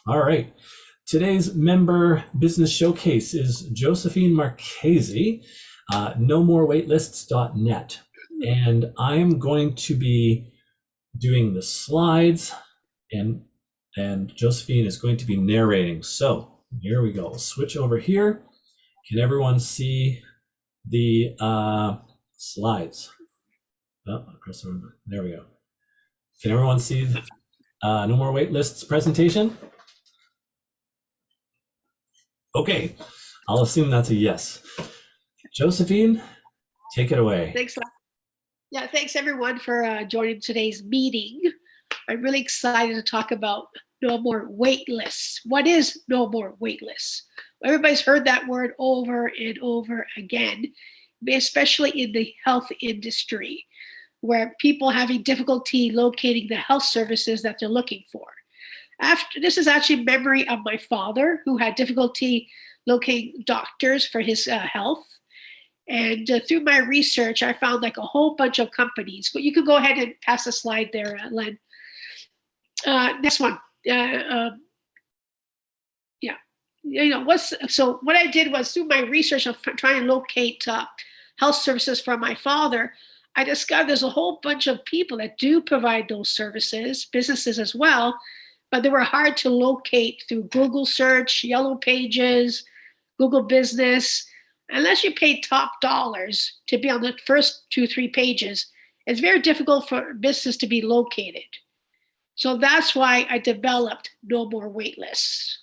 All right. Today's member business showcase is Josephine Marchese, nomorewaitlist.net. And I'm going to be doing the slides and Josephine is going to be narrating. So here we go. Switch over here. Can everyone see the slides? Oh, there we go. Can everyone see No More Waitlists presentation? Okay, I'll assume that's a yes. Josephine, take it away. Thanks. Yeah, thanks everyone for joining today's meeting. I'm really excited to talk about no more wait lists. What is no more wait lists? Everybody's heard that word over and over again, especially in the health industry, where people are having difficulty locating the health services that they're looking for. This is actually memory of my father, who had difficulty locating doctors for his health. And through my research, I found like a whole bunch of companies. But you can go ahead and pass the slide there, Len. Next one. Yeah. So what I did was through my research of trying to locate health services for my father, I discovered there's a whole bunch of people that do provide those services, businesses as well, but they were hard to locate through Google search, Yellow Pages, Google Business. Unless you pay top dollars to be on the first 2-3 pages, it's very difficult for business to be located. So that's why I developed No More Waitlists.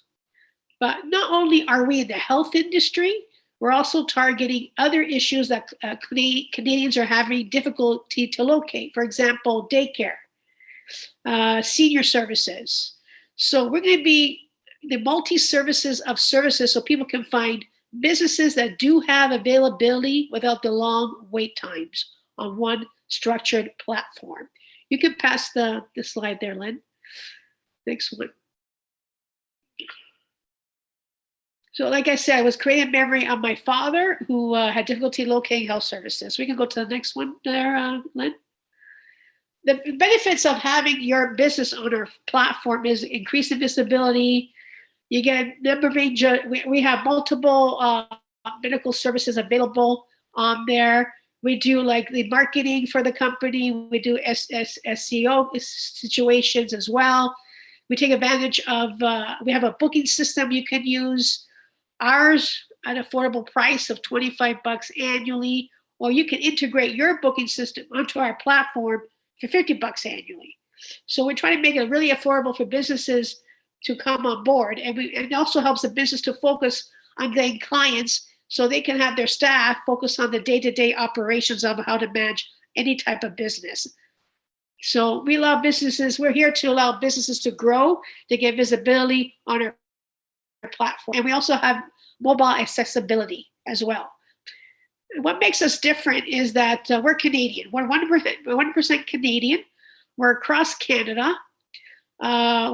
But not only are we in the health industry, we're also targeting other issues that Canadians are having difficulty to locate. For example, daycare, senior services. So we're going to be the multi-services of services so people can find businesses that do have availability without the long wait times on one structured platform. You can pass the slide there, Len. Next one. So like I said, I was creating memory of my father who had difficulty locating health services. We can go to the next one there, Len. The benefits of having your business on our platform is increasing visibility. You get a number of we have multiple medical services available on there. We do like the marketing for the company. We do SEO situations as well. We take advantage of, we have a booking system you can use. Ours at an affordable price of $25 annually, or you can integrate your booking system onto our platform for $50 annually. So we're trying to make it really affordable for businesses to come on board. And it also helps the business to focus on getting clients so they can have their staff focus on the day-to-day operations of how to manage any type of business. So we love businesses. We're here to allow businesses to grow, to get visibility on our platform. And we also have mobile accessibility as well. What makes us different is that we're Canadian. We're 1% Canadian. We're across Canada.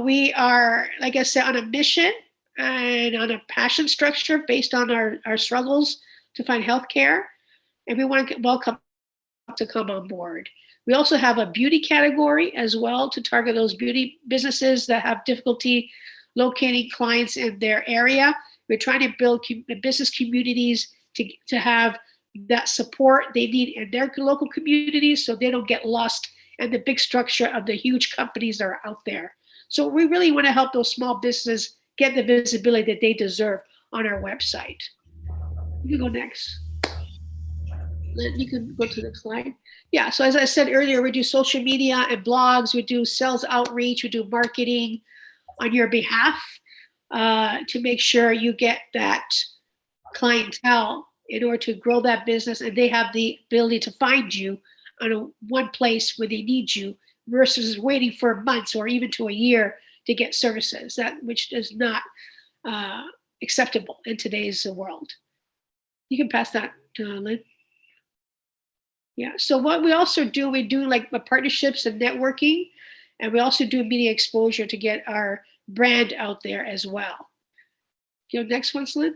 We are, like I said, on a mission and on a passion structure based on our struggles to find healthcare. And we want to welcome to come on board. We also have a beauty category as well to target those beauty businesses that have difficulty locating clients in their area. We're trying to build business communities to have that support they need in their local communities so they don't get lost in the big structure of the huge companies that are out there. So we really want to help those small businesses get the visibility that they deserve on our website. You can go next. You can go to the slide. Yeah, so as I said earlier, we do social media and blogs, we do sales outreach, we do marketing on your behalf to make sure you get that clientele in order to grow that business, and they have the ability to find you on one place where they need you versus waiting for months or even to a year to get services, which is not acceptable in today's world. You can pass that to Lynn. Yeah, so what we also do, we do like partnerships and networking, and we also do media exposure to get our brand out there as well. Next one, Lynn.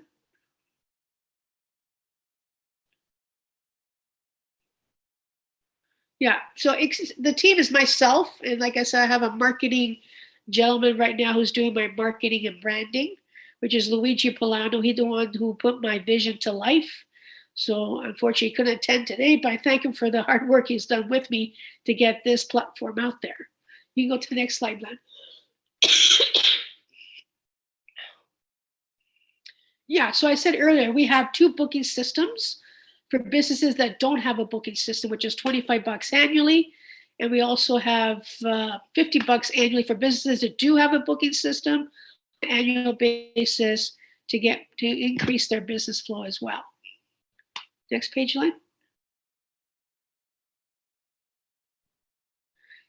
Yeah, so the team is myself, and like I said, I have a marketing gentleman right now who's doing my marketing and branding, which is Luigi Polano. He's the one who put my vision to life. So unfortunately, he couldn't attend today, but I thank him for the hard work he's done with me to get this platform out there. You can go to the next slide, Len. Yeah, so I said earlier, we have two booking systems for businesses that don't have a booking system, which is $25 annually. And we also have $50 annually for businesses that do have a booking system, annual basis to increase their business flow as well. Next page, Line.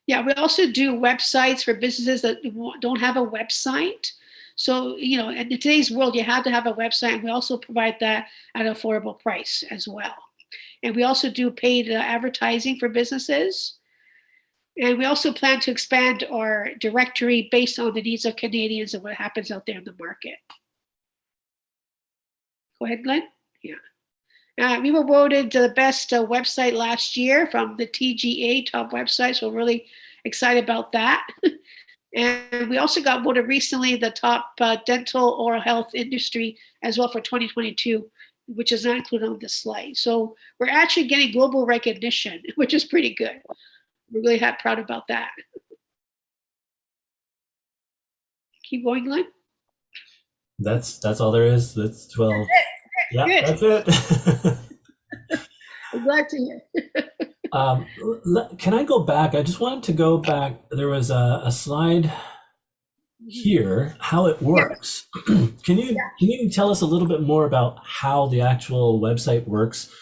Yeah, we also do websites for businesses that don't have a website. So, in today's world, you have to have a website, and we also provide that at an affordable price as well. And we also do paid advertising for businesses. And we also plan to expand our directory based on the needs of Canadians and what happens out there in the market. Go ahead, Glenn. Yeah. We were voted the best website last year from the TGA top websites. So we're really excited about that. And we also got voted recently the top dental oral health industry as well for 2022, which is not included on this slide. So we're actually getting global recognition, which is pretty good. We're really proud about that. Keep going, Glenn. That's all there is. That's 12. Yeah, Good. that's it. I'm glad to hear. Can I go back? I just wanted to go back. There was a slide here, how it works. Can you tell us a little bit more about how the actual website works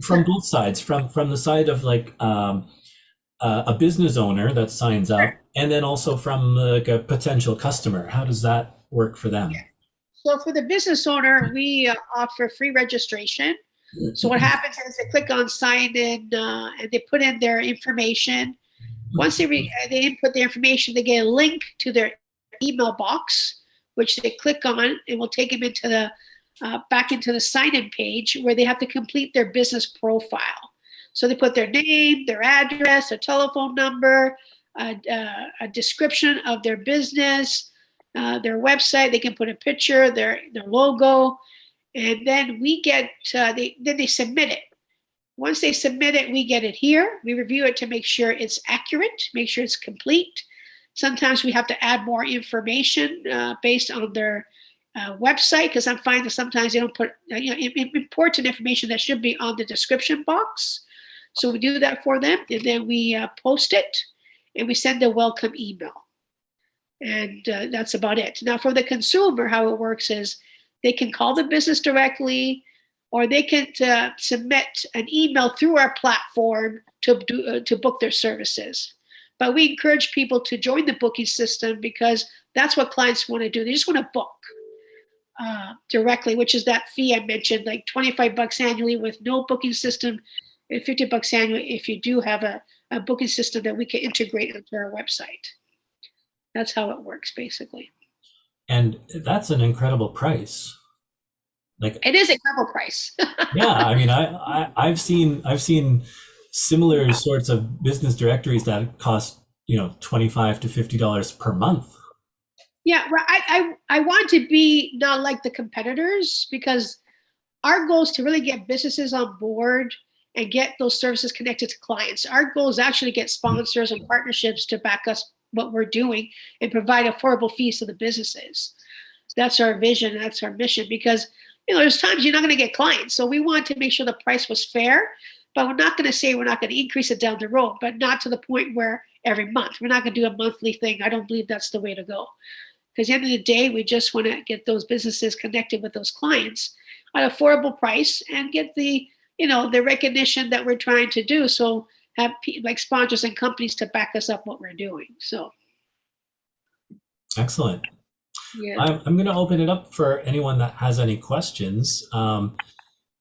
from both sides, from the side of like a business owner that signs up, and then also from like a potential customer? How does that work for them? So for the business owner, we offer free registration. So what happens is they click on sign in and they put in their information. Once they input their information, they get a link to their email box, which they click on, and will take them into the back into the sign-in page where they have to complete their business profile. So they put their name, their address, a telephone number, a description of their business, their website. They can put a picture, their logo, and then we get then they submit it. Once they submit it, we get it here. We review it to make sure it's accurate, make sure it's complete. Sometimes we have to add more information based on their website, because I'm finding that sometimes they don't put important information that should be on the description box. So we do that for them, and then we post it, and we send a welcome email. And that's about it. Now, for the consumer, how it works is they can call the business directly, or they can submit an email through our platform to book their services. But we encourage people to join the booking system because that's what clients want to do. They just want to book directly, which is that fee I mentioned, like $25 annually with no booking system, and $50 annually if you do have a booking system that we can integrate into our website. That's how it works, basically. And that's an incredible price. Like, it is a incredible price. yeah, I mean, I've seen similar sorts of business directories that cost $25 to $50 per month. Yeah, I want to be not like the competitors, because our goal is to really get businesses on board and get those services connected to clients. Our goal is actually to get sponsors and partnerships to back us what we're doing and provide affordable fees to the businesses. That's our vision. That's our mission, because there's times you're not going to get clients. So we want to make sure the price was fair, but we're not going to say we're not going to increase it down the road, but not to the point where every month. We're not going to do a monthly thing. I don't believe that's the way to go. Because at the end of the day, we just want to get those businesses connected with those clients at an affordable price and get the recognition that we're trying to do. So have like sponsors and companies to back us up what we're doing. So excellent. yeah. I'm going to open it up for anyone that has any questions. I'm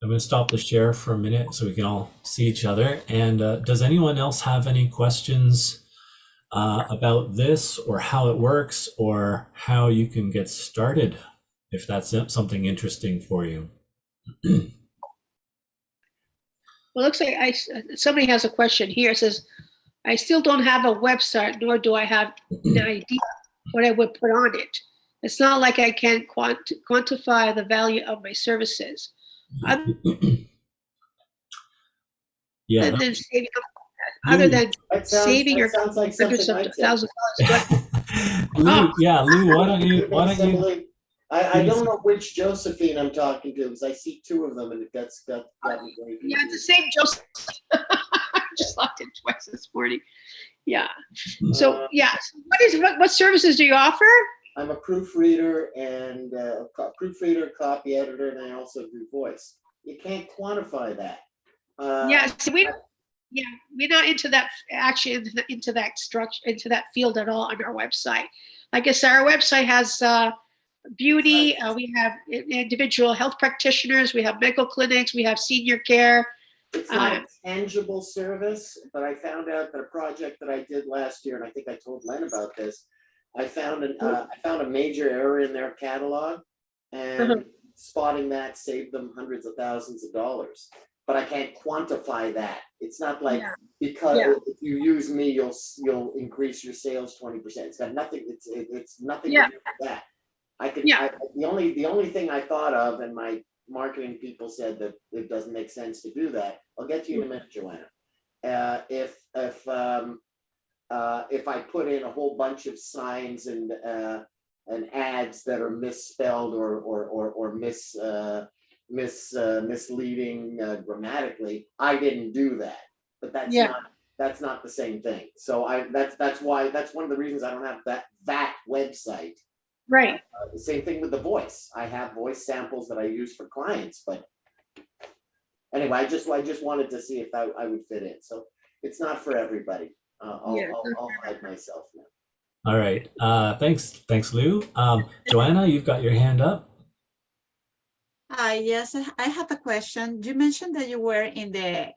going to stop the share for a minute so we can all see each other. And does anyone else have any questions about this, or how it works, or how you can get started, if that's something interesting for you? Well, it looks like somebody has a question here. It says, I still don't have a website, nor do I have an idea. what I would put on it. It's not like I can quantify the value of my services. Other Yeah, than saving, other Lou. than saving That your sounds like hundreds something of I'd say. thousands of dollars, Lou, oh, yeah, Lou, why don't you, Could make somebody. I give us- don't know which Josephine I'm talking to because I see two of them and it got me very yeah, it's the confused. same Joseph. I just logged in twice this morning. Yeah. So yeah, so what services do you offer? I'm a proofreader and proofreader, copy editor, and I also do voice. You can't quantify that. Yeah, so we're not into that actually into that structure, into that field at all on our website. Like I said, our website has beauty. We have individual health practitioners. We have medical clinics. We have senior care. It's not a tangible service, but I found out that a project that I did last year, and I think I told Len about this, I found a major error in their catalog, and spotting that saved them hundreds of thousands of dollars. But I can't quantify that. It's not like because if you use me, you'll increase your sales 20%. It's got nothing. It's nothing to do with that. The only thing I thought of, and my marketing people said that it doesn't make sense to do that. I'll get to you in a minute, Joanna. If I put in a whole bunch of signs and ads that are misspelled or misleading grammatically, I didn't do that. But that's not the same thing. So that's one of the reasons I don't have that website. Right. The same thing with the voice. I have voice samples that I use for clients, but anyway, I just wanted to see if I would fit in. So it's not for everybody. I'll hide myself now. All right. Thanks, Lou. Joanna, you've got your hand up. Yes, I have a question. You mentioned that you were in the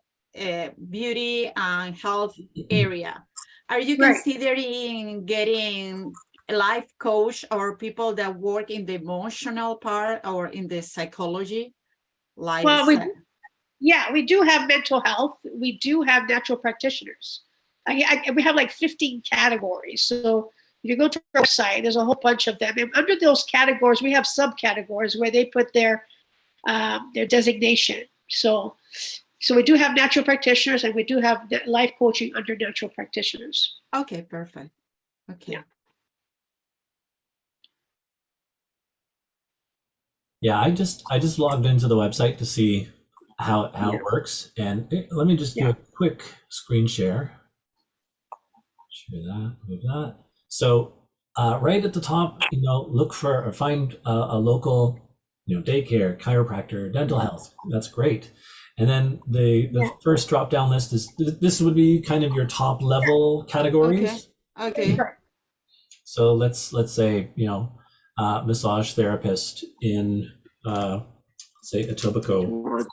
beauty and health area. Are you considering getting a life coach or people that work in the emotional part or in the psychology? Well, we do have mental health. We do have natural practitioners. We have like 15 categories. So if you go to our website, there's a whole bunch of them. And under those categories, we have subcategories where they put their designation. So we do have natural practitioners, and we do have life coaching under natural practitioners. Okay, perfect. Okay. Yeah, I just logged into the website to see how it works, and let me just do a quick screen share. Share that, move that. So right at the top, look for or find a local, daycare, chiropractor, dental health. That's great. And then the first drop down list is this would be kind of your top level categories. Okay. So let's say massage therapist in say Etobicoke.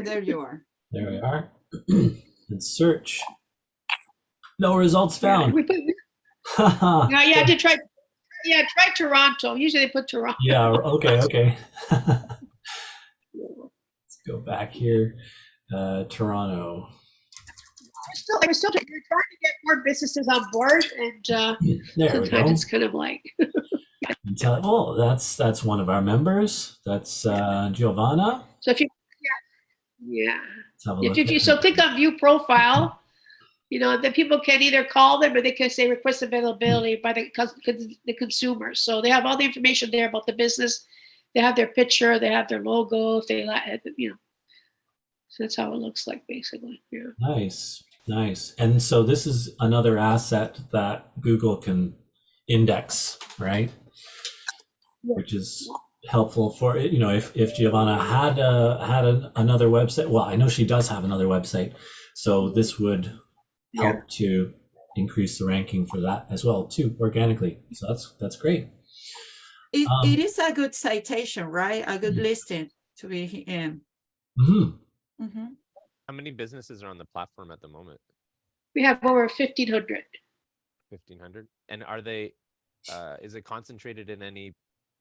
There you are. There we are. And search. No results found. I did try. Yeah, try Toronto. Usually they put Toronto. Yeah. Okay. Let's go back here. Toronto. We're still trying to get more businesses on board, and sometimes it's kind of like. That's one of our members. That's Giovanna. So if you, click on view profile, the people can either call them or they can say request availability by the consumer. So they have all the information there about the business. They have their picture, they have their logo. If they so that's how it looks like basically. Yeah. Nice. And so this is another asset that Google can index, right? Which is helpful for if Giovanna had another website. Well, I know she does have another website, so this would help to increase the ranking for that as well too, organically. So that's great. It is a good citation, right? A good listing to be in. How many businesses are on the platform at the moment? We have over 1,500. 1,500, and are they? Is it concentrated in any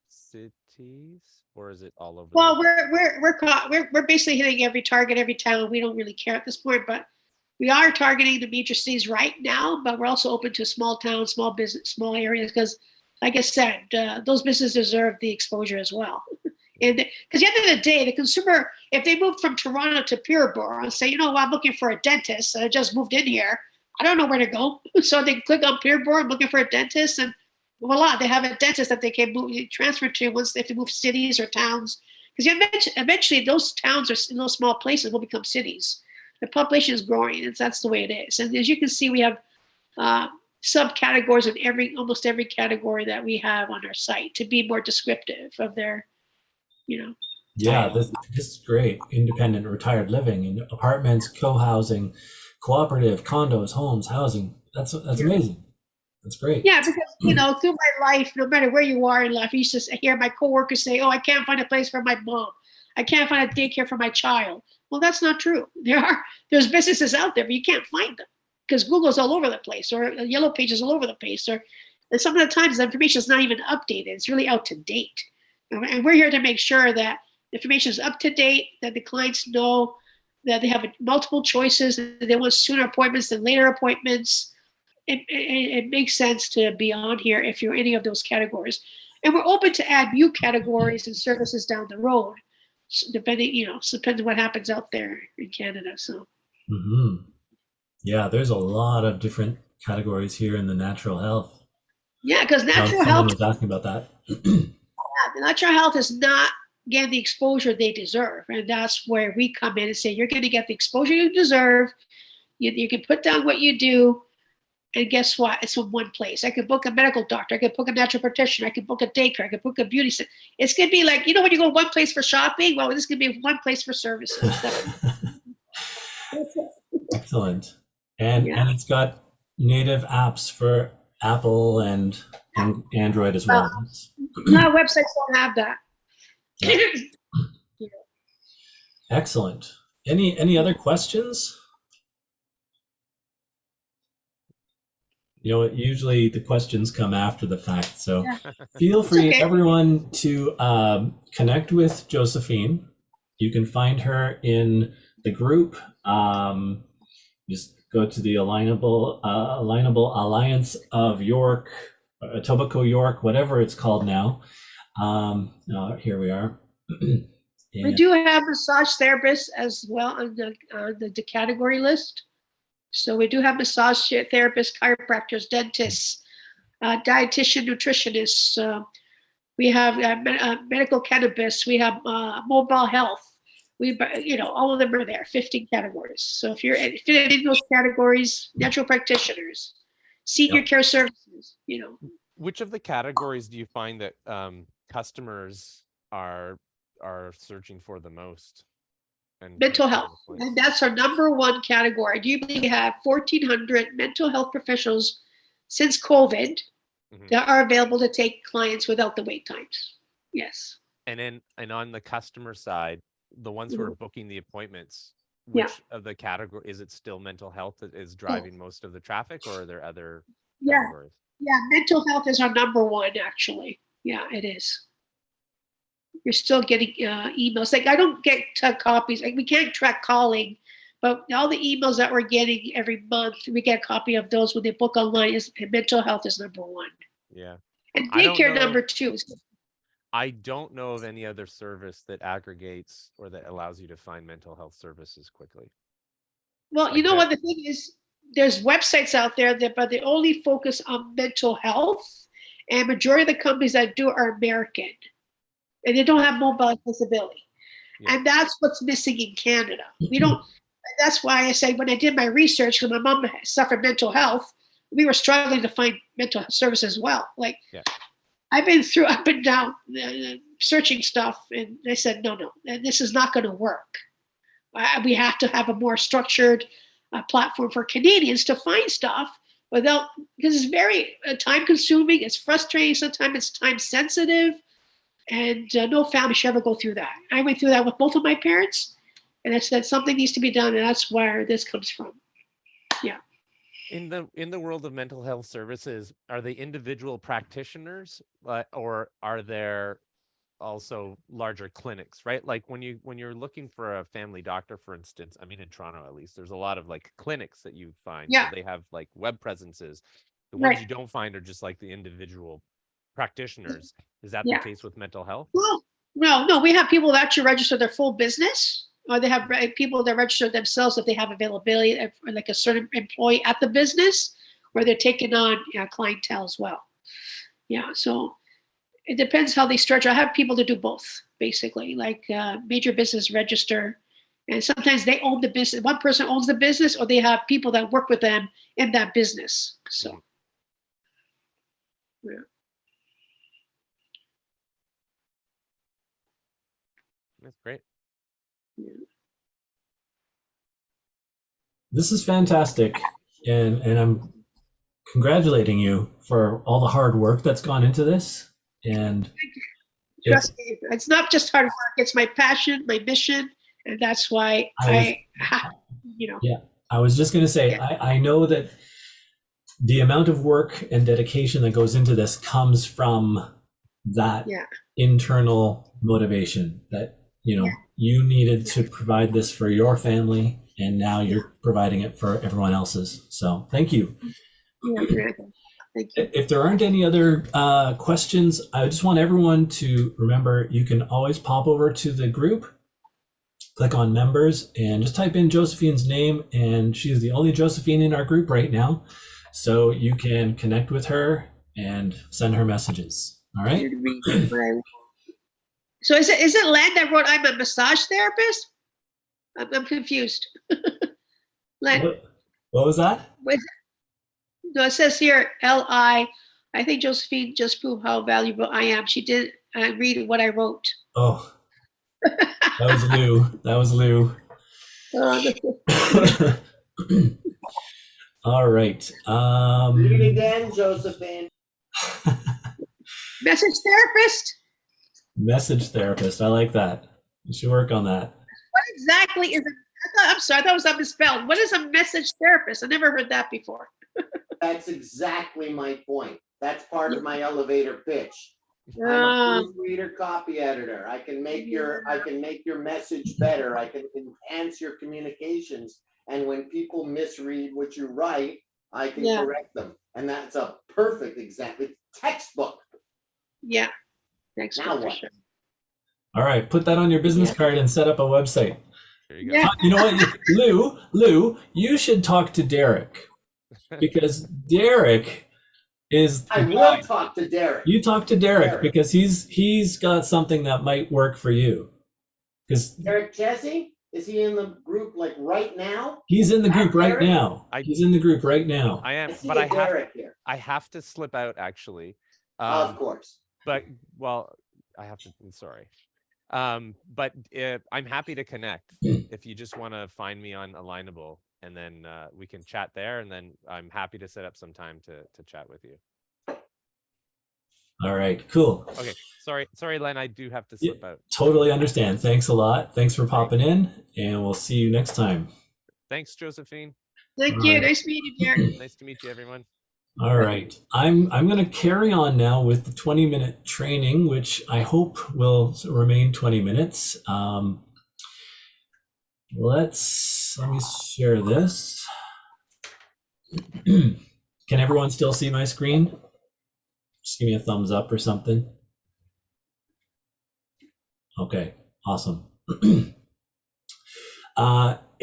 cities, or is it all over? Well, we're basically hitting every target, every town. We don't really care at this point, but We are targeting the major cities right now, but we're also open to small towns, small business, small areas, because, like I said, those businesses deserve the exposure as well. And because at the end of the day, the consumer, if they moved from Toronto to Peterborough and say, you know, I'm looking for a dentist, I just moved in here, I don't know where to go. So they click on Peterborough, I'm looking for a dentist, and voila, they have a dentist that they can move, transfer to once if they move cities or towns. Because eventually those towns or in those small places will become cities. The population is growing, and that's the way it is. And as you can see, we have subcategories in almost every category that we have on our site to be more descriptive of their, Yeah, this is great. Independent retired living in apartments, co-housing, cooperative, condos, homes, housing. That's amazing. That's great. Yeah, because through my life, no matter where you are in life, I used to hear my coworkers say, "Oh, I can't find a place for my mom. I can't find a daycare for my child." Well, that's not true. There's businesses out there, but you can't find them because Google's all over the place, or Yellow Pages all over the place, or and some of the times the information is not even updated. It's really out to date, and we're here to make sure that the information is up to date, that the clients know that they have multiple choices, that they want sooner appointments than later appointments. It makes sense to be on here if you're any of those categories. And we're open to add new categories and services down the road, depending on what happens out there in Canada. So, Yeah, there's a lot of different categories here in the natural health. yeah, because natural Someone health, was asking about that. natural health is not getting the exposure they deserve. And that's where we come in and say, you're going to get the exposure you deserve. You can put down what you do. And guess what? It's from one place. I could book a medical doctor. I could book a natural practitioner. I could book a daycare. I could book a beauty center. It's going to be like, when you go one place for shopping, well, this is going to be one place for services. Excellent. And Yeah. it's got native apps for Apple and Android as well. A lot of websites don't have that. Yeah. Excellent. Any other questions? Usually the questions come after the fact, so feel free, everyone, to connect with Josephine. You can find her in the group. Just go to the Alignable Alliance of York, Etobicoke, York, whatever it's called now. Here we are. We do have massage therapists as well on the category list. So we do have massage therapists, chiropractors, dentists, dietitian, nutritionists. We have medical cannabis. We have mobile health. All of them are there. 15 categories. So if you're in those categories, natural practitioners, senior care services. Which of the categories do you find that customers are searching for the most? Mental health, and that's our number one category. I do believe we have 1,400 mental health professionals since COVID that are available to take clients without the wait times. Yes. And on the customer side, the ones who are booking the appointments, which of the category is it still mental health that is driving most of the traffic, or are there other categories? Yeah, mental health is our number one, actually. Yeah, it is. You're still getting emails. Like I don't get copies. Like we can't track calling, but all the emails that we're getting every month, we get a copy of those when they book online. Mental health is number one. Yeah. And daycare number two. I don't know of any other service that aggregates or that allows you to find mental health services quickly. Well, you know what the thing is? There's websites out there but they only focus on mental health, and majority of the companies that do are American. And they don't have mobile accessibility. Yeah. And that's what's missing in Canada. We don't, that's why I say when I did my research, because my mom suffered mental health, we were struggling to find mental health services as well. Like, I've been through up and down searching stuff, and they said, no, this is not going to work. We have to have a more structured platform for Canadians to find stuff because it's very time consuming, it's frustrating, sometimes it's time sensitive. And no family should ever go through that. I went through that with both of my parents, and I said something needs to be done, and that's where this comes from. Yeah. In the world of mental health services, are they individual practitioners, or are there also larger clinics, right? Like when you're looking for a family doctor, for instance, I mean, in Toronto at least, there's a lot of like clinics that you find. So Yeah. they have like web presences. The ones Right. you don't find are just like the individual practitioners. Is that the Yeah. case with mental health? Well, no, we have people that actually register their full business, or they have people that register themselves if they have availability, like a certain employee at the business, where they're taking on clientele as well. Yeah, so it depends how they structure. I have people to do both, basically, like major business register, and sometimes they own the business. One person owns the business, or they have people that work with them in that business. So, yeah. That's great. Yeah. This is fantastic, and I'm congratulating you for all the hard work that's gone into this. And it's, Trust me, it's not just hard work. It's my passion, my mission, and that's why I was, yeah, I was just going to say, Yeah. I know that the amount of work and dedication that goes into this comes from that Yeah. internal motivation that, you needed to provide this for your family, and now you're providing it for everyone else's. So thank you. Yeah. Thank you. If there aren't any other questions, I just want everyone to remember you can always pop over to the group, click on members, and just type in Josephine's name, and she's the only Josephine in our group right now. So you can connect with her and send her messages. All right. So is it Len that wrote I'm a massage therapist? I'm confused. Len, What was that? no, it says here L.I. I think Josephine just proved how valuable I am. She did read what I wrote. Oh, that was Lou. That was Lou. All right. Read it again, Josephine. Message therapist? Message therapist. I like that. You should work on that. What exactly is it? I'm sorry, I thought it was misspelled. What is a message therapist? I never heard that before. That's exactly my point. That's part of my elevator pitch. I'm a Um, proofreader, copy editor. I can make your message better. I can enhance your communications. And when people misread what you write, I can Yeah. correct them. And that's a perfect example. Textbook. yeah. Thanks Now for what? sure. All right. Put that on your business Yeah. card and set up a website. There you go. Yeah. You know what, Lou, you should talk to Derek, because Derek is I will talk to Derek. You talk to Derek, Derek. because he's got something that might work for you. Because Derek Jesse, is he in the group like right now? he's in the group right Derek? now. He's in the group right now. I am, I see but a Derek here. I have to slip out actually. Of course. But well, I have to. I'm sorry. But I'm happy to connect if you just want to find me on Alignable, and then we can chat there, and then I'm happy to set up some time to chat with you. All right, cool. Okay, sorry, Len, I do have to slip out. Totally understand. Thanks a lot. Thanks for popping in, and we'll see you next time. Thanks, Josephine. Thank you. Nice meeting you, Derek. Nice to meet you, everyone. All right. I'm going to carry on now with the 20-minute training, which I hope will remain 20 minutes. Let me share this. Can everyone still see my screen? Just give me a thumbs up or something. Okay, awesome.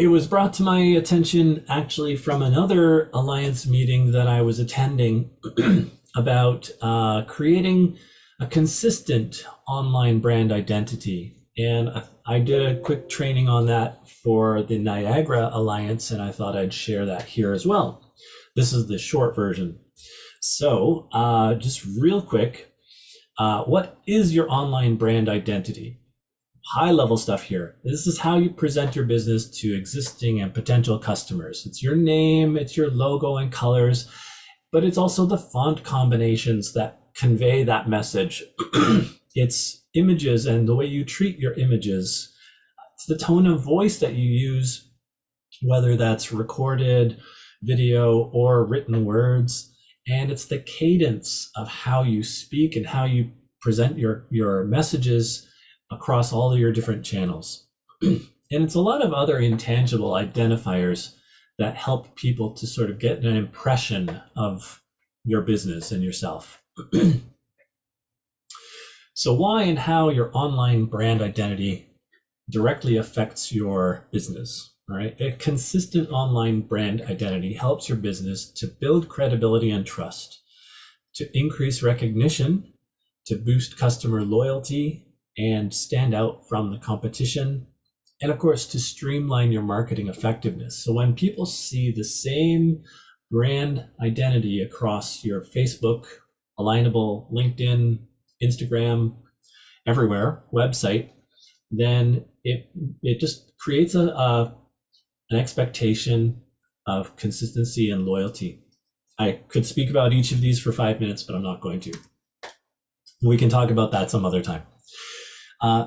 It was brought to my attention actually from another Alliance meeting that I was attending about creating a consistent online brand identity. And I did a quick training on that for the Niagara Alliance, and I thought I'd share that here as well. This is the short version. So just real quick, what is your online brand identity? High level stuff here. This is how you present your business to existing and potential customers. It's your name, it's your logo and colors, but it's also the font combinations that convey that message. It's images and the way you treat your images. It's the tone of voice that you use, whether that's recorded video or written words. And it's the cadence of how you speak and how you present your messages across all of your different channels. And it's a lot of other intangible identifiers that help people to sort of get an impression of your business and yourself. So why and how your online brand identity directly affects your business, all right? A consistent online brand identity helps your business to build credibility and trust, to increase recognition, to boost customer loyalty and stand out from the competition, and of course, to streamline your marketing effectiveness. So when people see the same brand identity across your Facebook, Alignable, LinkedIn, Instagram, everywhere, website, then it just creates an expectation of consistency and loyalty. I could speak about each of these for 5 minutes, but I'm not going to. We can talk about that some other time.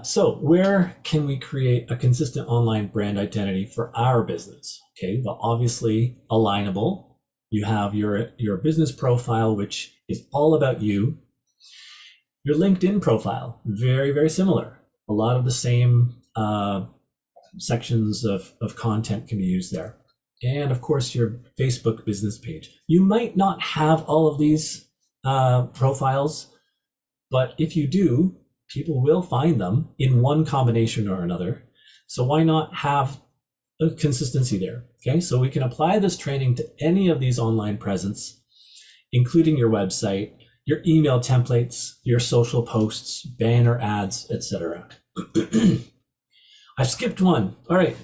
So where can we create a consistent online brand identity for our business? Okay, well, obviously Alignable. You have your business profile, which is all about you. Your LinkedIn profile, very, very similar. A lot of the same sections of content can be used there. And of course, your Facebook business page. You might not have all of these profiles, but if you do, people will find them in one combination or another. So why not have a consistency there? Okay, so we can apply this training to any of these online presence, including your website, your email templates, your social posts, banner ads, etc. I skipped one. All right.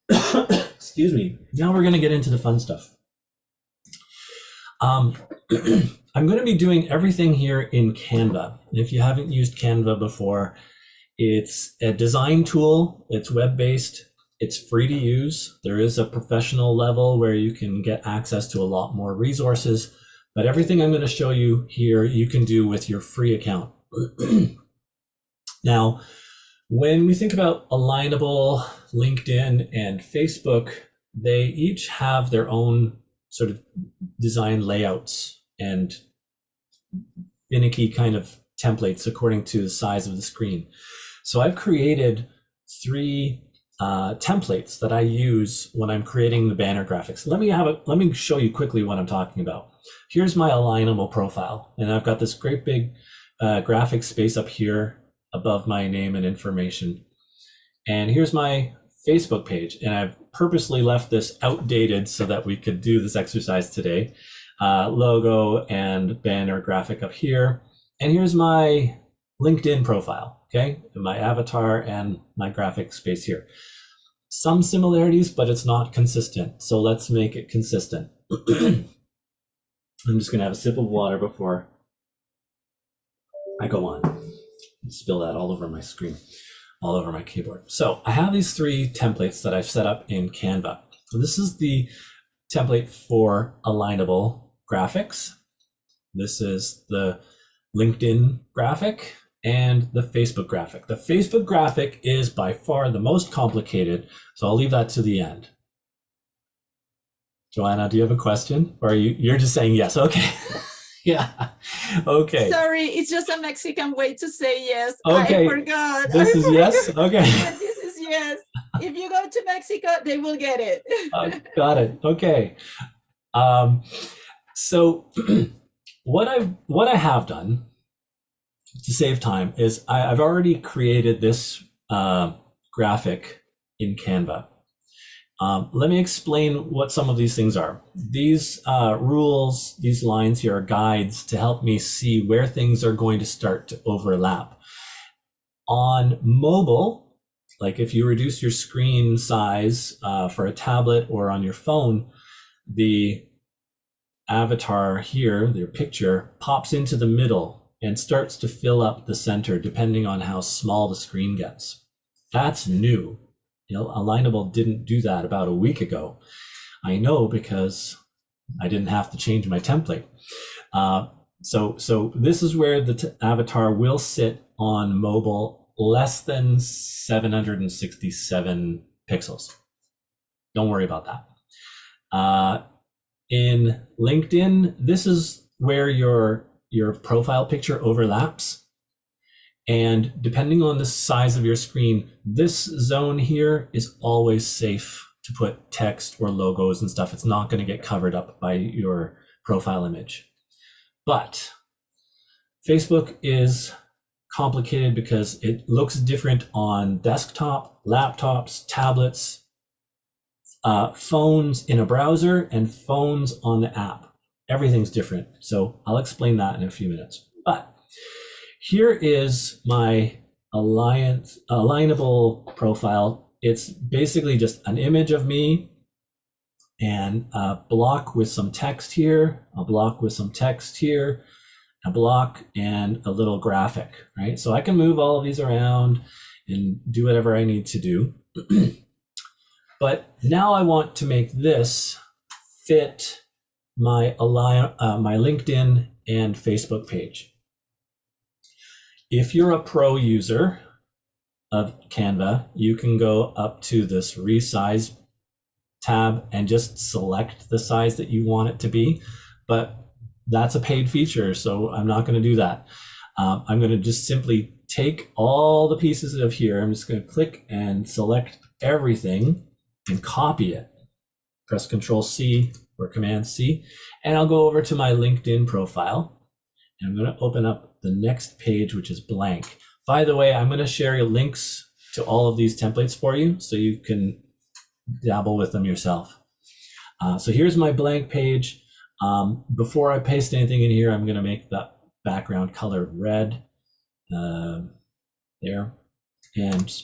Excuse me. Now we're going to get into the fun stuff. I'm going to be doing everything here in Canva. If you haven't used Canva before, it's a design tool. It's web-based. It's free to use. There is a professional level where you can get access to a lot more resources, but everything I'm going to show you here, you can do with your free account. Now, when we think about Alignable, LinkedIn, and Facebook, they each have their own sort of design layouts and finicky kind of templates according to the size of the screen. So I've created 3 templates that I use when I'm creating the banner graphics. Let me show you quickly what I'm talking about. Here's my Alignable profile, and I've got this great big graphic space up here above my name and information. And here's my Facebook page, and I've purposely left this outdated so that we could do this exercise today. Logo and banner graphic up here. And here's my LinkedIn profile, okay? My avatar and my graphic space here. Some similarities, but it's not consistent. So let's make it consistent. I'm just gonna have a sip of water before I go on. Spill that all over my screen, all over my keyboard. So I have these 3 templates that I've set up in Canva. So this is the template for Alignable graphics. This is the LinkedIn graphic and the Facebook graphic. The Facebook graphic is by far the most complicated, so I'll leave that to the end. Joanna, do you have a question? Or you're just saying yes? Okay. Yeah. Okay. Sorry, it's just a Mexican way to say yes. Okay. I forgot. This is yes? Okay. Yeah, this is yes. If you go to Mexico, they will get it. Got it. Okay. So what I have done to save time is I've already created this graphic in Canva. Let me explain what some of these things are. These rules, these lines here are guides to help me see where things are going to start to overlap. On mobile, like if you reduce your screen size for a tablet or on your phone, the avatar here, their picture, pops into the middle and starts to fill up the center depending on how small the screen gets. That's new. You know, Alignable didn't do that about a week ago. I know because I didn't have to change my template. So this is where the avatar will sit on mobile less than 767 pixels. Don't worry about that. In LinkedIn, this is where your profile picture overlaps. And depending on the size of your screen, this zone here is always safe to put text or logos and stuff. It's not going to get covered up by your profile image. But Facebook is complicated because it looks different on desktop, laptops, tablets, phones in a browser, and phones on the app. Everything's different. So I'll explain that in a few minutes. But here is my alignable profile. It's basically just an image of me and a block with some text here, a block with some text here, a block and a little graphic, right? So I can move all of these around and do whatever I need to do. But now I want to make this fit my my LinkedIn and Facebook page. If you're a pro user of Canva, you can go up to this resize tab and just select the size that you want it to be. But that's a paid feature, so I'm not going to do that. I'm going to just simply take all the pieces of here. I'm just going to click and select everything and copy it. Press Control C or Command C, and I'll go over to my LinkedIn profile. And I'm going to open up the next page, which is blank. By the way, I'm going to share links to all of these templates for you so you can dabble with them yourself. So here's my blank page. Before I paste anything in here, I'm going to make the background color red there, and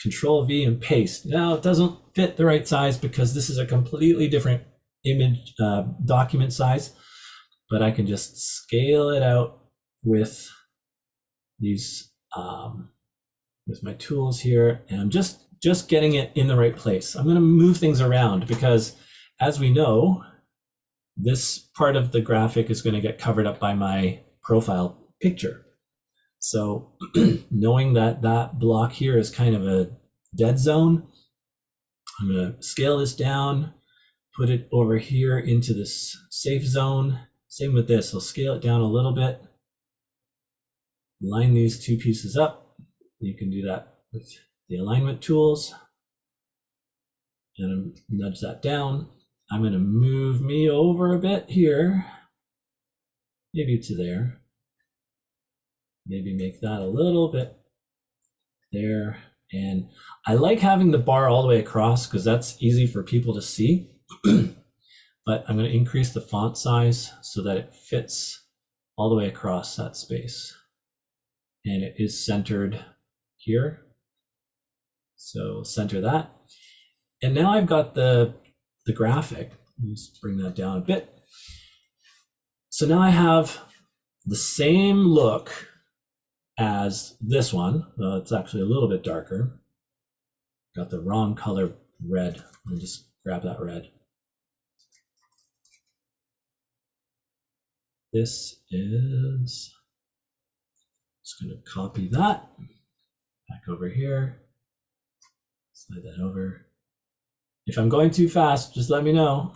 Control V and paste. Now it doesn't fit the right size because this is a completely different image document size, but I can just scale it out with these with my tools here, and I'm just getting it in the right place. I'm going to move things around because, as we know, this part of the graphic is going to get covered up by my profile picture. So knowing that that block here is kind of a dead zone, I'm going to scale this down, put it over here into this safe zone. Same with this, I'll scale it down a little bit, line these two pieces up. You can do that with the alignment tools, and nudge that down. I'm going to move me over a bit here, maybe to there. Maybe make that a little bit there. And I like having the bar all the way across because that's easy for people to see. But I'm going to increase the font size so that it fits all the way across that space. And it is centered here. So center that. And now I've got the graphic. Let's bring that down a bit. So now I have the same look as this one. It's actually a little bit darker. Got the wrong color red. Let me just grab that red. This is, just going to copy that back over here. Slide that over. If I'm going too fast, just let me know.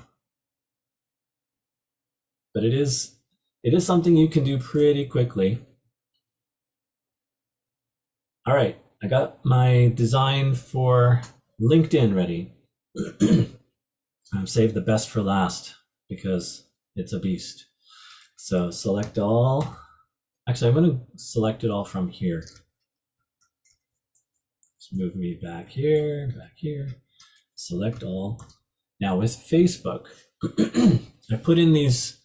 But it is something you can do pretty quickly. All right, I got my design for LinkedIn ready. I've saved the best for last because it's a beast. So select all. Actually, I'm going to select it all from here. Just move me back here, select all. Now with Facebook, I put in these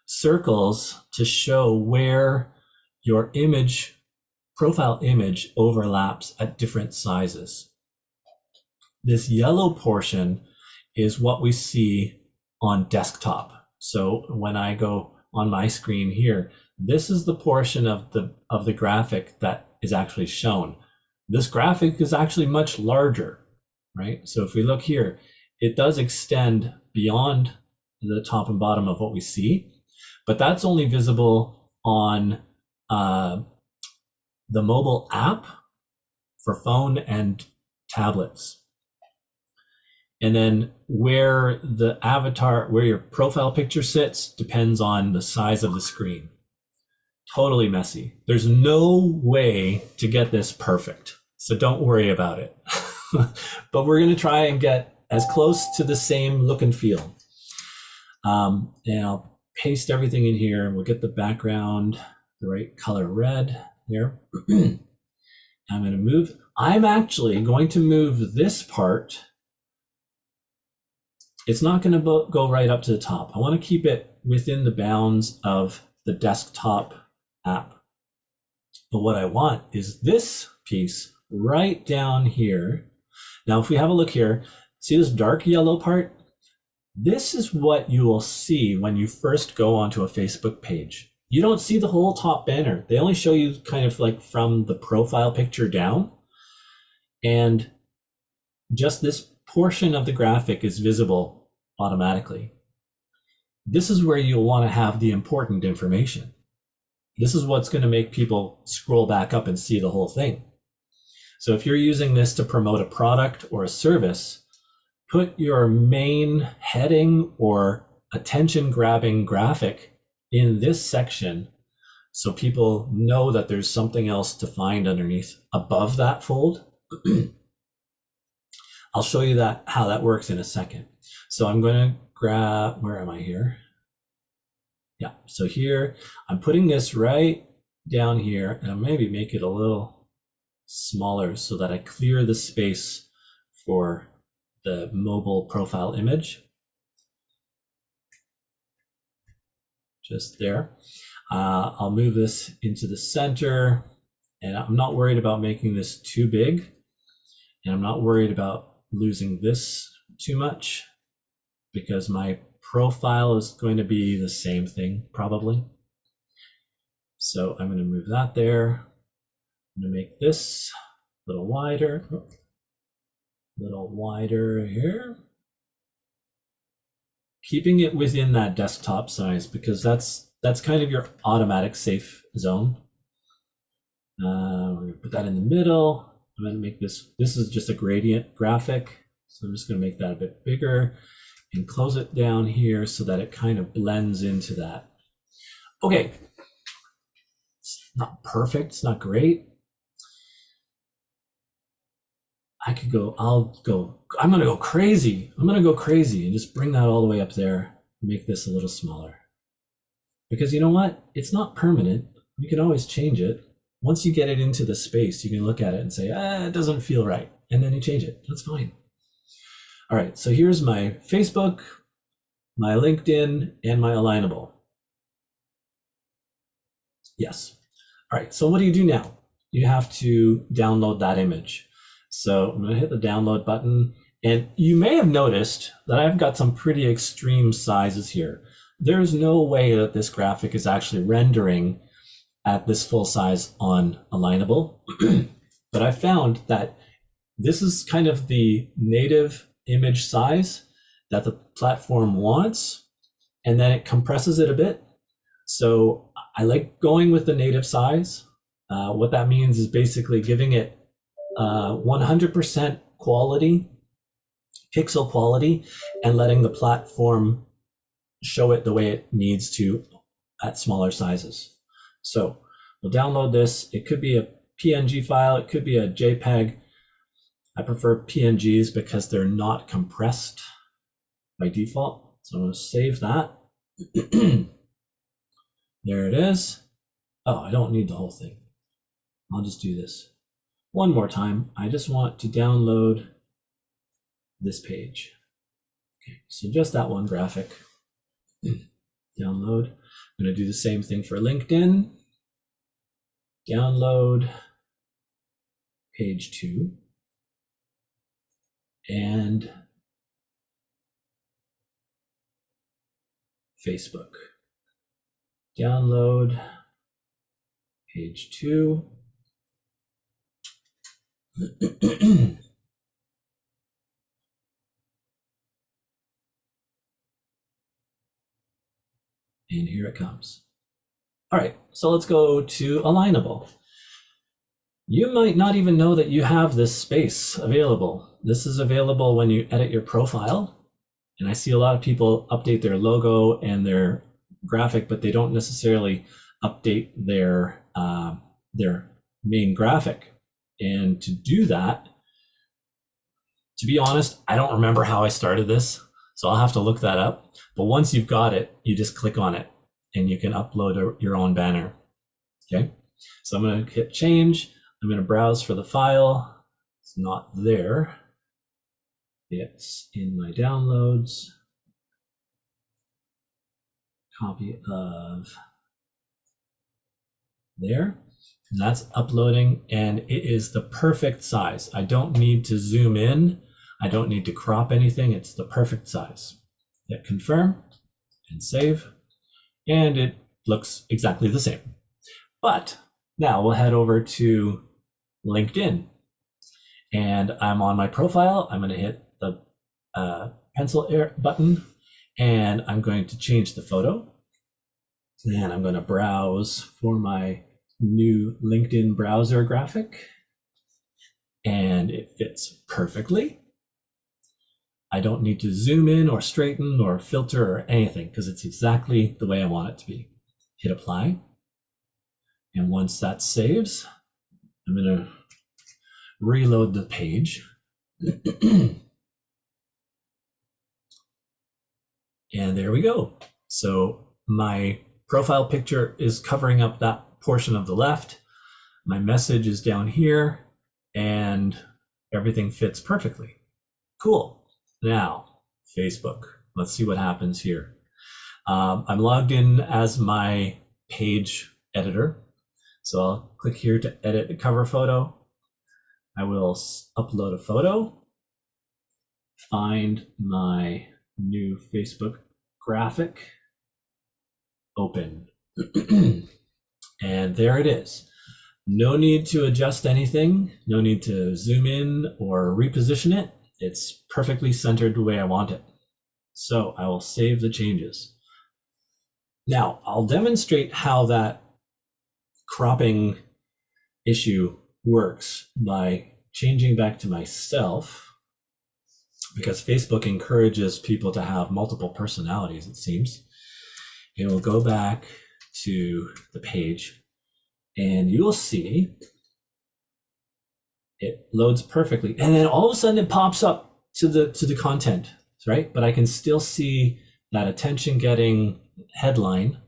circles to show where your image, profile image, overlaps at different sizes. This yellow portion is what we see on desktop. So when I go on my screen here, this is the portion of the graphic that is actually shown. This graphic is actually much larger, right? So if we look here, it does extend beyond the top and bottom of what we see, but that's only visible on the mobile app for phone and tablets. And then where the avatar, where your profile picture sits, depends on the size of the screen. totally messy. There's no way to get this perfect. So don't worry about it. But we're going to try and get as close to the same look and feel. And I'll paste everything in here and we'll get the background, the right color red there. I'm going to move. I'm actually going to move this part. It's not going to go right up to the top. I want to keep it within the bounds of the desktop app. But what I want is this piece right down here. Now, if we have a look here, see this dark yellow part? This is what you will see when you first go onto a Facebook page. You don't see the whole top banner. They only show you kind of like from the profile picture down. And just this portion of the graphic is visible automatically. This is where you'll want to have the important information. This is what's going to make people scroll back up and see the whole thing. So if you're using this to promote a product or a service, put your main heading or attention-grabbing graphic in this section so people know that there's something else to find underneath above that fold. I'll show you how that works in a second. So I'm going to grab, where am I here? Yeah, so here, I'm putting this right down here, and I'll maybe make it a little smaller so that I clear the space for the mobile profile image. Just there. I'll move this into the center, and I'm not worried about making this too big, and I'm not worried about losing this too much because my profile is going to be the same thing probably. So I'm going to move that there. I'm going to make this a little wider here. Keeping it within that desktop size because that's kind of your automatic safe zone. We're going to put that in the middle. I'm going to make this is just a gradient graphic. So I'm just going to make that a bit bigger and close it down here so that it kind of blends into that. Okay. It's not perfect. It's not great. I'm going to go crazy. I'm going to go crazy and just bring that all the way up there. Make this a little smaller. Because you know what? It's not permanent. You can always change it. Once you get it into the space, you can look at it and say, it doesn't feel right. And then you change it. That's fine. All right, so here's my Facebook, my LinkedIn, and my Alignable. Yes. All right, so what do you do now? You have to download that image. So I'm going to hit the download button. And you may have noticed that I've got some pretty extreme sizes here. There's no way that this graphic is actually rendering at this full size on Alignable. But I found that this is kind of the native image size that the platform wants, and then it compresses it a bit. So I like going with the native size. What that means is basically giving it 100% quality, pixel quality, and letting the platform show it the way it needs to at smaller sizes. So we'll download this. It could be a PNG file. It could be a JPEG. I prefer PNGs because they're not compressed by default. So I'm going to save that. There it is. Oh, I don't need the whole thing. I'll just do this one more time. I just want to download this page. Okay, so just that one graphic. Download. I'm going to do the same thing for LinkedIn. Download page 2. And Facebook. Download page 2. And here it comes. All right, so let's go to Alignable. You might not even know that you have this space available. This is available when you edit your profile. And I see a lot of people update their logo and their graphic, but they don't necessarily update their main graphic. And to do that, to be honest, I don't remember how I started this, so I'll have to look that up. But once you've got it, you just click on it and you can upload your own banner. Okay, so I'm going to hit change. I'm going to browse for the file. It's not there. It's in my downloads. Copy of there. And that's uploading, and it is the perfect size. I don't need to zoom in. I don't need to crop anything. It's the perfect size. Hit confirm and save, and it looks exactly the same. But now we'll head over to LinkedIn, and I'm on my profile. I'm going to hit the pencil button, and I'm going to change the photo, and I'm going to browse for my new LinkedIn browser graphic, and it fits perfectly. I don't need to zoom in or straighten or filter or anything because it's exactly the way I want it to be. Hit apply. And once that saves, I'm going to reload the page. And there we go. So my profile picture is covering up that portion of the left. My message is down here, and everything fits perfectly. Cool. Now, Facebook. Let's see what happens here. I'm logged in as my page editor. So I'll click here to edit the cover photo. I will upload a photo, find my new Facebook graphic, open. And there it is. No need to adjust anything. No need to zoom in or reposition it. It's perfectly centered the way I want it. So I will save the changes. Now I'll demonstrate how that cropping issue works by changing back to myself, because Facebook encourages people to have multiple personalities, it seems. And we'll go back to the page, and you will see it loads perfectly, and then all of a sudden it pops up to the content, right? But I can still see that attention getting headline,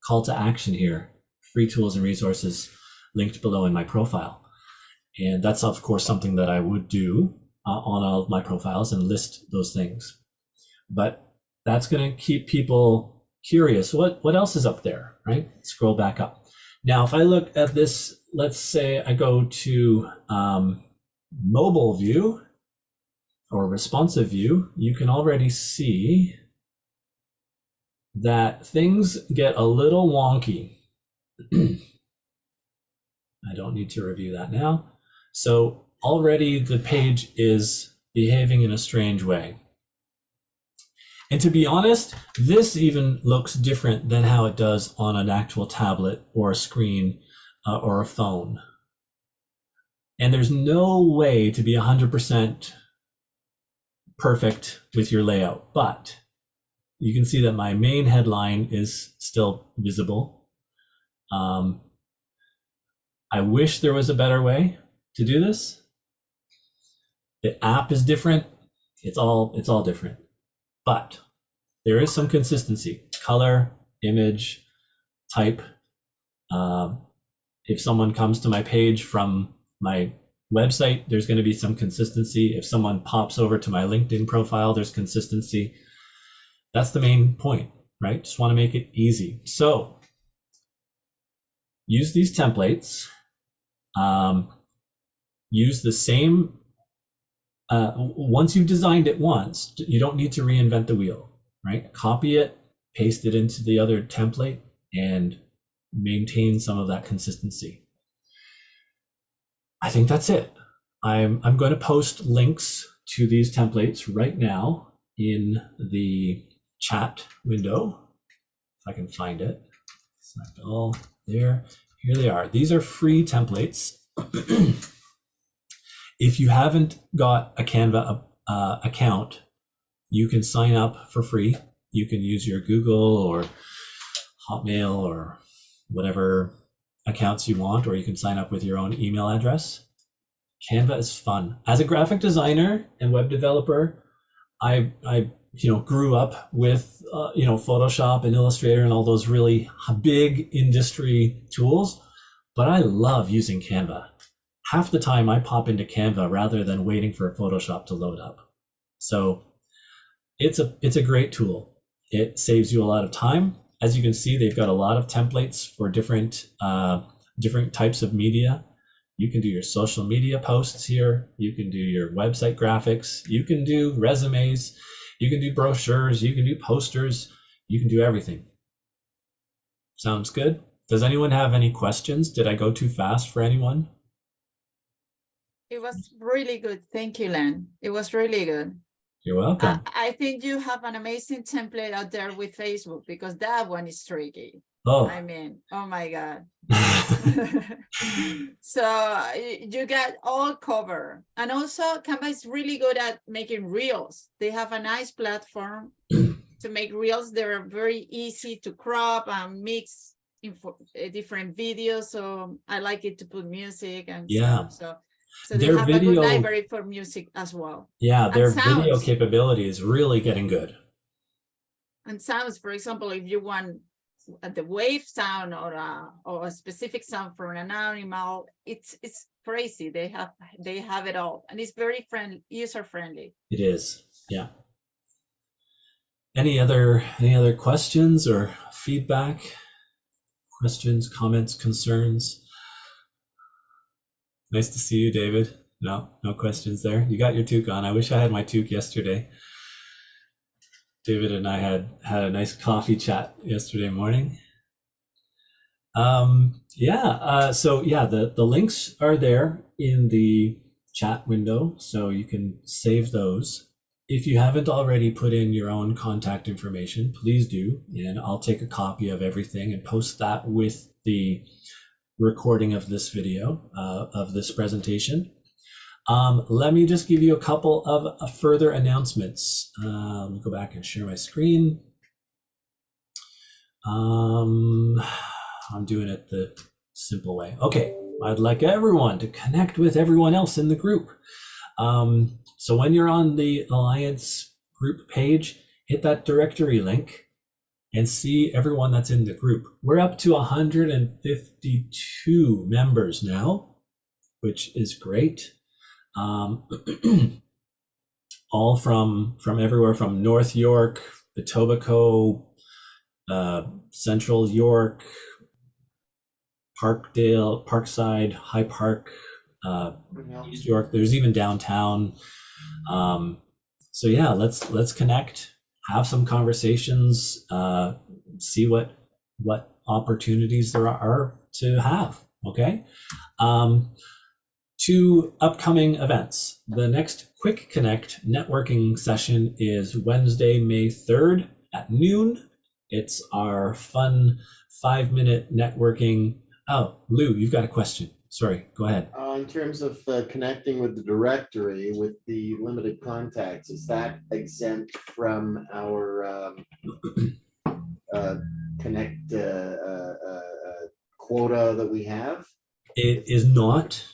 call to action here, free tools and resources linked below in my profile. And that's of course something that I would do on all of my profiles and list those things. But that's going to keep people curious. What else is up there, right? Scroll back up. Now, if I look at this, let's say I go to mobile view or responsive view, you can already see that things get a little wonky. I don't need to review that now. So already the page is behaving in a strange way. And to be honest, this even looks different than how it does on an actual tablet or a screen or a phone. And there's no way to be 100% perfect with your layout, but you can see that my main headline is still visible. I wish there was a better way to do this. The app is different. It's all different. But there is some consistency. Color, image, type. If someone comes to my page from my website, there's going to be some consistency. If someone pops over to my LinkedIn profile, there's consistency. That's the main point, right? Just want to make it easy. So use these templates. Use the same. Once you've designed it once, you don't need to reinvent the wheel, right? Copy it, paste it into the other template, and maintain some of that consistency. I think that's it. I'm going to post links to these templates right now in the chat window, if I can find it. Select all there. Here they are. These are free templates. If you haven't got a Canva account, you can sign up for free. You can use your Google or Hotmail or whatever accounts you want, or you can sign up with your own email address. Canva is fun. As a graphic designer and web developer, I grew up with Photoshop and Illustrator and all those really big industry tools, but I love using Canva. Half the time I pop into Canva rather than waiting for Photoshop to load up. So it's a great tool. It saves you a lot of time. As you can see, they've got a lot of templates for different types of media. You can do your social media posts here. You can do your website graphics. You can do resumes. You can do brochures. You can do posters. You can do everything. Sounds good? Does anyone have any questions? Did I go too fast for anyone? It was really good. Thank you, Len. It was really good. You're welcome. I think you have an amazing template out there with Facebook, because that one is tricky. Oh. I mean, oh my God. So you got all covered. And also Canva is really good at making reels. They have a nice platform to make reels. They're very easy to crop and mix different videos. So I like it to put music and stuff. So they have a good library for music as well. Yeah, their video sounds. capability is really getting good. And sounds, for example, if you want the wave sound or a specific sound from an animal, it's crazy. They have it all, and it's very user friendly. It is, yeah. Any other questions or feedback? Questions, comments, concerns? Nice to see you, David. No questions there. You got your toque on. I wish I had my toque yesterday. David and I had a nice coffee chat yesterday morning. The links are there in the chat window, so you can save those. If you haven't already put in your own contact information, please do, and I'll take a copy of everything and post that with the recording of this video, of this presentation. Let me just give you a couple of further announcements. Let me go back and share my screen. I'm doing it the simple way. Okay, I'd like everyone to connect with everyone else in the group. So when you're on the Alliance group page, hit that directory link and see everyone that's in the group. We're up to 152 members now, which is great. All from everywhere, from North York, Etobicoke, Central York, Parkdale, Parkside, High Park, East York. There's even downtown. So yeah, let's connect, have some conversations, see what opportunities there are to have. Okay. 2 upcoming events. The next Quick Connect networking session is Wednesday, May 3rd at noon. It's our fun 5-minute networking. Oh, Lou, you've got a question. Sorry, go ahead. In terms of connecting with the directory with the limited contacts, is that exempt from our connect quota that we have? It is not.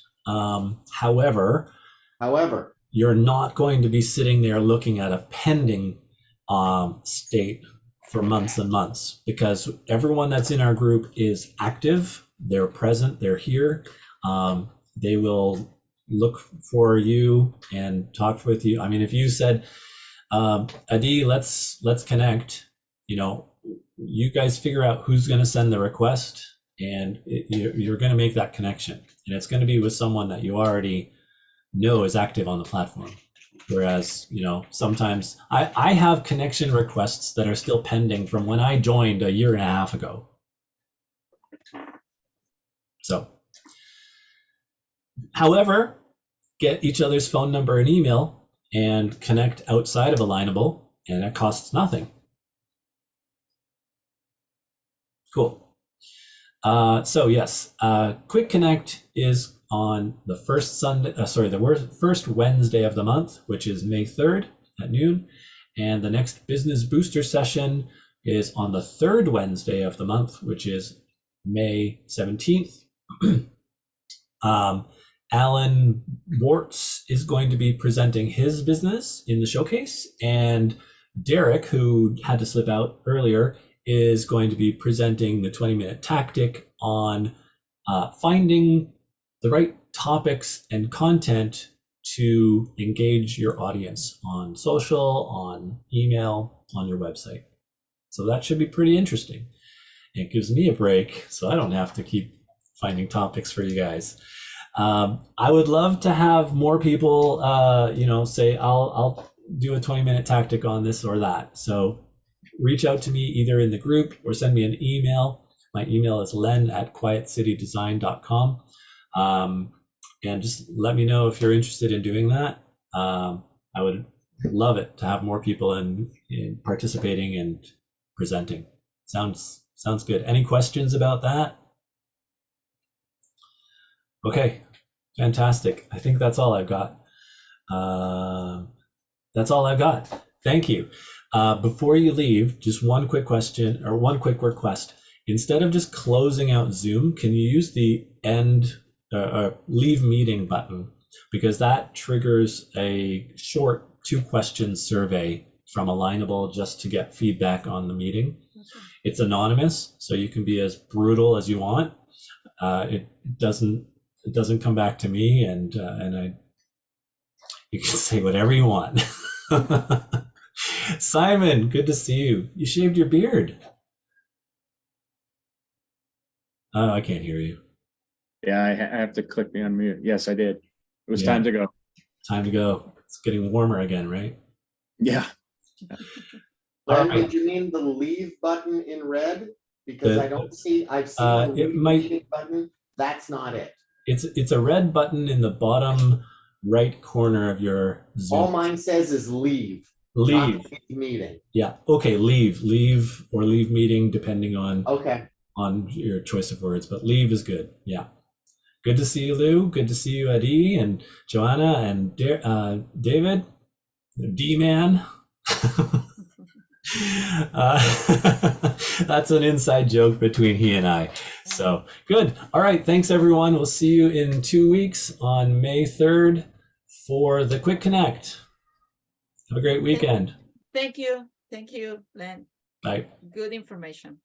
However, you're not going to be sitting there looking at a pending state for months and months, because everyone that's in our group is active, they're present, they're here. They will look for you and talk with you. I mean, if you said, Adi, let's connect, you guys figure out who's going to send the request, and you're going to make that connection. And it's going to be with someone that you already know is active on the platform. Whereas, sometimes I have connection requests that are still pending from when I joined a year and a half ago. So, however, get each other's phone number and email and connect outside of Alignable, and it costs nothing. Cool. So yes, Quick Connect is on the first first Wednesday of the month, which is May 3rd at noon. And the next Business Booster session is on the 3rd Wednesday of the month, which is May 17th. Alan Wartz is going to be presenting his business in the showcase, and Derek, who had to slip out earlier, is going to be presenting the 20-minute tactic on finding the right topics and content to engage your audience on social, on email, on your website. So that should be pretty interesting. It gives me a break, so I don't have to keep finding topics for you guys. I would love to have more people, say, I'll do a 20-minute tactic on this or that. So reach out to me either in the group or send me an email. My email is len@quietcitydesign.com. And just let me know if you're interested in doing that. I would love it to have more people in participating and presenting. Sounds good. Any questions about that? Okay, fantastic. I think that's all I've got. Thank you. Before you leave, just one quick question or one quick request. Instead of just closing out Zoom, can you use the end leave meeting button? Because that triggers a short 2-question survey from Alignable just to get feedback on the meeting. Okay. It's anonymous, so you can be as brutal as you want. It doesn't come back to me, and you can say whatever you want. Simon, good to see you. You shaved your beard. Oh, I can't hear you. Yeah, I have to click the unmute. Yes, I did. It was Yeah. time to go. Time to go. It's getting warmer again, right? Yeah. Len, Alright. did you mean the leave button in red? Because The- I don't see, I've seen a it leave might- meeting button. That's not it. It's a red button in the bottom right corner of your Zoom. All mine says is leave. Leave. Not leave meeting. Yeah. Okay. Leave or leave meeting, depending on Okay. your choice of words. But leave is good. Yeah. Good to see you, Lou. Good to see you, Adi and Joanna and David, D-Man. That's an inside joke between he and I. So good. All right. Thanks, everyone. We'll see you in 2 weeks on May 3rd for the Quick Connect. Have a great weekend. Thank you. Thank you, Len. Bye. Good information.